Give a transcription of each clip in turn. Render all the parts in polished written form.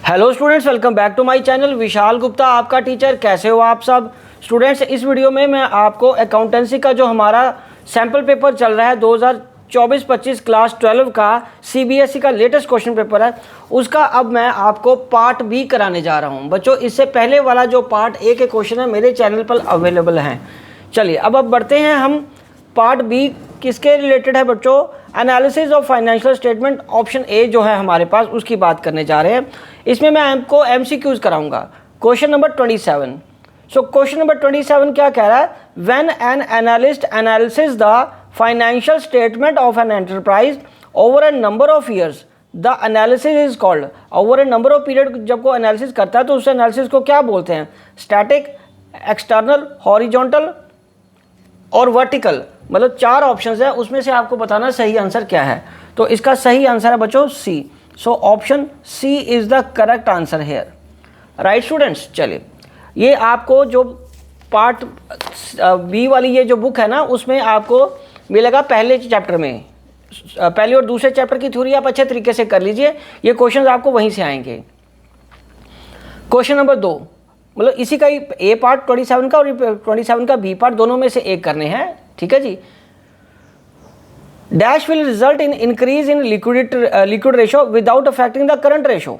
Hello students, welcome back to my channel. Vishal Gupta आपका teacher. कैसे हो आप सब स्टूडेंट्स? इस वीडियो में मैं आपको अकाउंटेंसी का जो हमारा सैम्पल पेपर चल रहा है 2024-25 क्लास 12 का सीबीएसई का लेटेस्ट क्वेश्चन पेपर है, उसका अब मैं आपको पार्ट बी कराने जा रहा हूं। बच्चों, इससे पहले वाला जो पार्ट ए के क्वेश्चन है मेरे चैनल पर अवेलेबल हैं। चलिए अब बढ़ते हैं हम। पार्ट बी किसके रिलेटेड है बच्चों? Analysis of financial statement, option A जो है हमारे पास, उसकी बात करने जा रहे हैं। इसमें मैं आपको एमसीक्यूज कराऊंगा। Question number 27। सो क्वेश्चन नंबर 27 क्या कह रहा है? When an analyst analysis the financial statement of an enterprise over A number of years, the analysis is called. Over A number of period जब को एनालिसिस करता है तो उस एनालिसिस को क्या बोलते हैं? स्टैटिक, एक्सटर्नल, हॉरिजॉन्टल और वर्टिकल। मतलब चार ऑप्शंस है, उसमें से आपको बताना सही आंसर क्या है। तो इसका सही आंसर है बच्चों C. So option C is the correct answer here. Right students, चलिए ये आपको जो पार्ट बी वाली ये जो बुक है ना, उसमें आपको मिलेगा पहले चैप्टर में। पहले और दूसरे चैप्टर की थ्योरी आप अच्छे तरीके से कर लीजिए, ये क्वेश्चन आपको वहीं से आएंगे। क्वेश्चन नंबर 2, मतलब इसी का ही ए पार्ट 27 का और 27 का बी पार्ट, दोनों में से एक करने हैं, ठीक है जी। Dash will result in increase in liquid ratio without affecting the current ratio.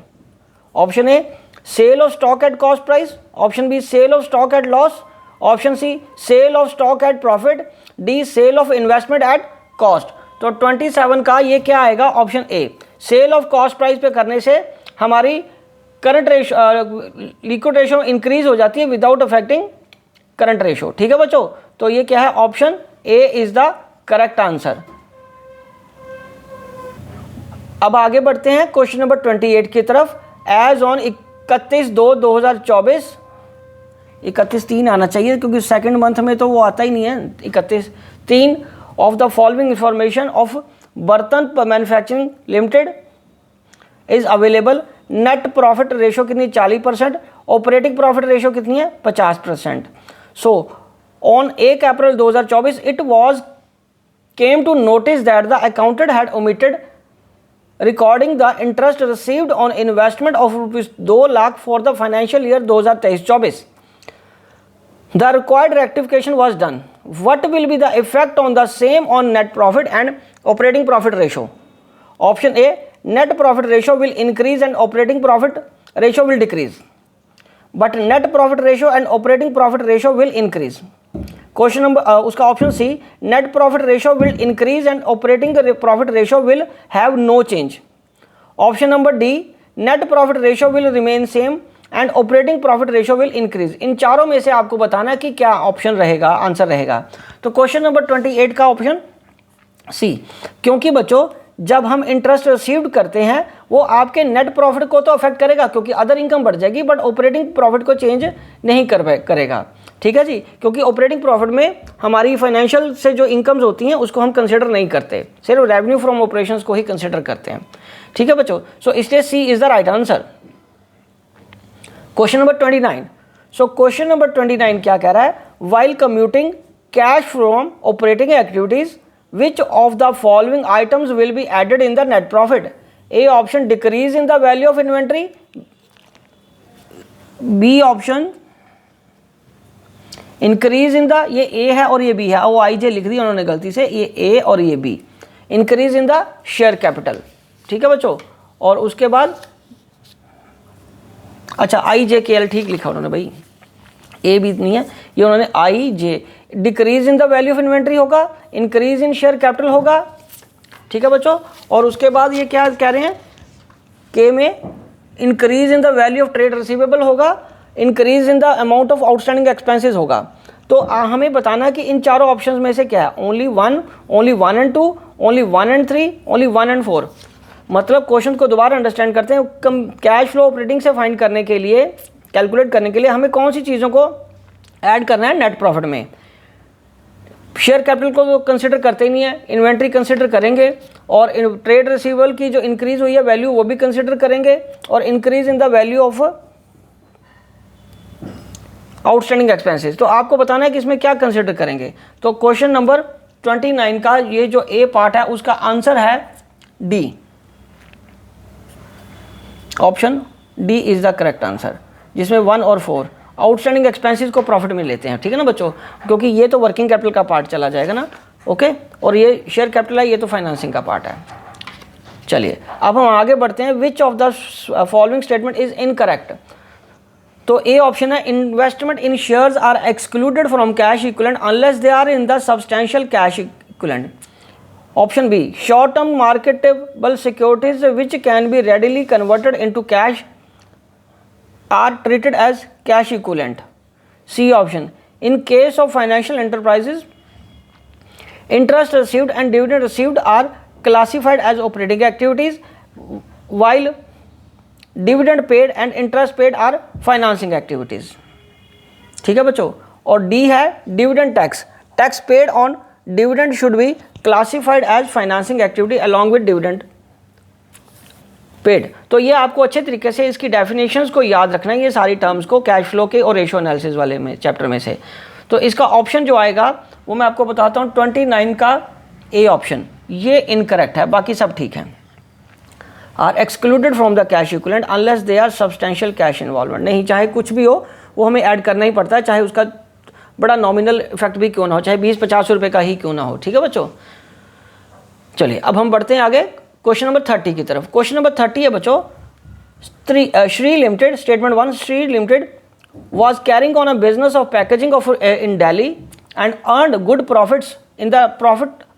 Option A sale of stock at cost price, option B sale of stock at loss, option C sale of stock at profit, D sale of investment at cost. तो 27 का ये क्या आएगा? Option A sale of cost price पे करने से हमारी current ratio, liquid ratio increase हो जाती है विदाउट अफेक्टिंग करंट रेशो। ठीक है बच्चों, तो ये क्या है? Option A is the correct answer. अब आगे बढ़ते हैं क्वेश्चन नंबर 28 की तरफ। एज ऑन 31/2/2024, 31/3 आना चाहिए क्योंकि सेकंड मंथ में तो वो आता ही नहीं है। 31/3 of the following information of Bartan manufacturing limited is available. Net profit ratio कितनी? 40%। ऑपरेटिंग प्रॉफिट रेशो कितनी है? 50%। So on 1 April 2024 it was came to notice that the accountant had omitted recording the interest received on investment of rupees 2 lakh for the financial year 2023-24. The required rectification was done. What will be the effect on the same on net profit and operating profit ratio? Option A, net profit ratio will increase and operating profit ratio will decrease, but net profit ratio and operating profit ratio will increase. Question number उसका option C, net profit ratio will increase and operating profit ratio will have no change. Option number D, net profit ratio will remain same and operating profit ratio will increase. इन चारों में से आपको बताना कि क्या option रहेगा, answer रहेगा। तो क्वेश्चन नंबर 28 का ऑप्शन सी, क्योंकि बच्चों जब हम इंटरेस्ट रिसीव्ड करते हैं वो आपके नेट प्रॉफिट को तो अफेक्ट करेगा क्योंकि अदर इनकम बढ़ जाएगी, बट ऑपरेटिंग प्रॉफिट को चेंज नहीं करेगा। ठीक है जी, क्योंकि ऑपरेटिंग प्रॉफिट में हमारी फाइनेंशियल से जो इनकम्स होती हैं उसको हम कंसिडर नहीं करते, सिर्फ रेवेन्यू फ्रॉम ऑपरेशंस को ही कंसिडर करते हैं। ठीक है बच्चों, सो इसलिए C is the right answer. Question number 29। So question number 29 क्या कह रहा है? While computing cash from operating activities which of the following items will be added in the net profit? A option decrease in the value of inventory, B option increase in the, ये A है और ये B है, वो आई जे लिख दी उन्होंने गलती से, ये A और ये B, increase in the share capital। ठीक है बच्चों, और उसके बाद अच्छा आई जे के एल ठीक लिखा उन्होंने भाई, ए भी नहीं है, ये उन्होंने आई जे। Decrease in the value of inventory होगा, इंक्रीज इन शेयर कैपिटल होगा। ठीक है बच्चों, और उसके बाद ये क्या कह रहे हैं? के में increase in the value of trade receivable होगा, increase in the amount of outstanding expenses होगा। तो हमें बताना कि इन चारों ऑप्शंस में से क्या है? Only 1, only 1 and 2, only 1 and 3, only 1 and 4। मतलब क्वेश्चन को दोबारा अंडरस्टैंड करते हैं। कैश फ्लो ऑपरेटिंग से फाइंड करने के लिए, कैलकुलेट करने के लिए हमें कौन सी चीज़ों को ऐड करना है नेट प्रॉफिट में? शेयर कैपिटल को तो कंसिडर करते ही नहीं है, इन्वेंट्री कंसिडर करेंगे, और ट्रेड रिसीवेबल की जो इंक्रीज हुई है वैल्यू वो भी कंसिडर करेंगे, और increase in the value of outstanding expenses. तो आपको बताना है कि इसमें क्या कंसिडर करेंगे। तो क्वेश्चन नंबर 29 का ये जो ए पार्ट है उसका आंसर है D, option D is the correct answer, जिसमें 1 और 4 आउटस्टैंडिंग एक्सपेंसेस को प्रॉफिट में लेते हैं, ठीक है ना बच्चों, क्योंकि ये तो वर्किंग कैपिटल का पार्ट चला जाएगा ना, ओके, और ये शेयर कैपिटल है, ये तो फाइनेंसिंग का पार्ट है। चलिए अब हम आगे बढ़ते हैं। Which of the following statement is incorrect? तो ए ऑप्शन है investment in shares are excluded from cash equivalent unless they are in the substantial cash equivalent. Option B short term marketable securities which can be readily converted into cash are treated as cash equivalent. C option in case of financial enterprises interest received and dividend received are classified as operating activities while dividend paid and interest paid are financing activities। ठीक है बच्चों, और D है dividend tax, tax paid on dividend should be classified as financing activity along with dividend paid. तो ये आपको अच्छे तरीके से इसकी डेफिनेशंस को याद रखना है, ये सारी टर्म्स को कैश फ्लो के और रेशियो एनालिसिस वाले में चैप्टर में से। तो इसका ऑप्शन जो आएगा वो मैं आपको बताता हूँ 29 का ए ऑप्शन, ये इनकरेक्ट है, बाकी सब ठीक है। Are excluded from the cash equivalent unless they are substantial cash involvement. नहीं, चाहे कुछ भी हो वो हमें ऐड करना ही पड़ता है, चाहे उसका बड़ा नॉमिनल इफेक्ट भी क्यों ना हो, चाहे 20-50 रुपये का ही क्यों ना हो, ठीक है बच्चों। चलिए अब हम बढ़ते हैं आगे क्वेश्चन नंबर 30 की तरफ। क्वेश्चन नंबर 30 है बच्चों, Shri limited, statement 1, Shri limited was carrying on a business of packaging in Delhi and earned good profits in the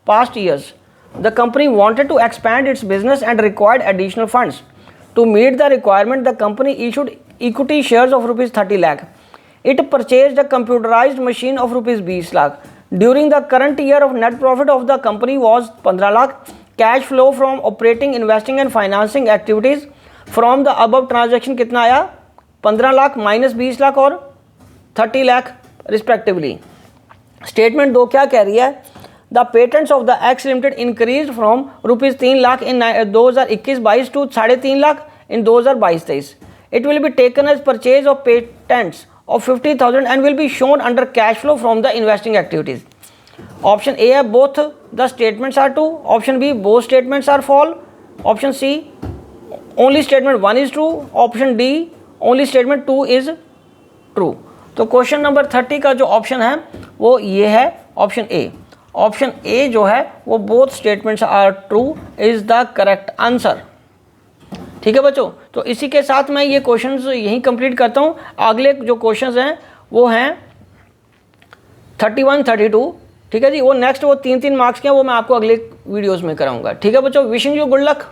past years. The company wanted to expand its business and required additional funds. To meet the requirement, the company issued equity shares of rupees 30 lakh. It purchased a computerized machine of rupees 20 lakh. During the current year, of net profit of the company was 15 lakh. Cash flow from operating, investing and financing activities from the above transaction कितना आया? 15 lakh minus 20 lakh और 30 lakh respectively. Statement 2 क्या कह रही है? The patents of the X limited increase from rupees 3 lakh in 2021-22 to 3.5 lakh in 2022-23। It will be taken as purchase of patents of 50,000 and will be shown under cash flow from the investing activities. Option A है both the statements are true, option B both statements are false, option C only statement 1 is true, option D only statement 2 is true. तो question number 30 का जो option है वो ये है option A. Option A जो है वो both statements are true is the correct answer. ठीक है बच्चों, तो इसी के साथ मैं ये क्वेश्चंस यहीं कंप्लीट करता हूँ। अगले जो क्वेश्चंस हैं वो हैं 31, 32, ठीक है जी, वो नेक्स्ट वो 3-3 मार्क्स के हैं, वो मैं आपको अगले वीडियोस में कराऊंगा। ठीक है बच्चों, विशिंग यू गुड लक।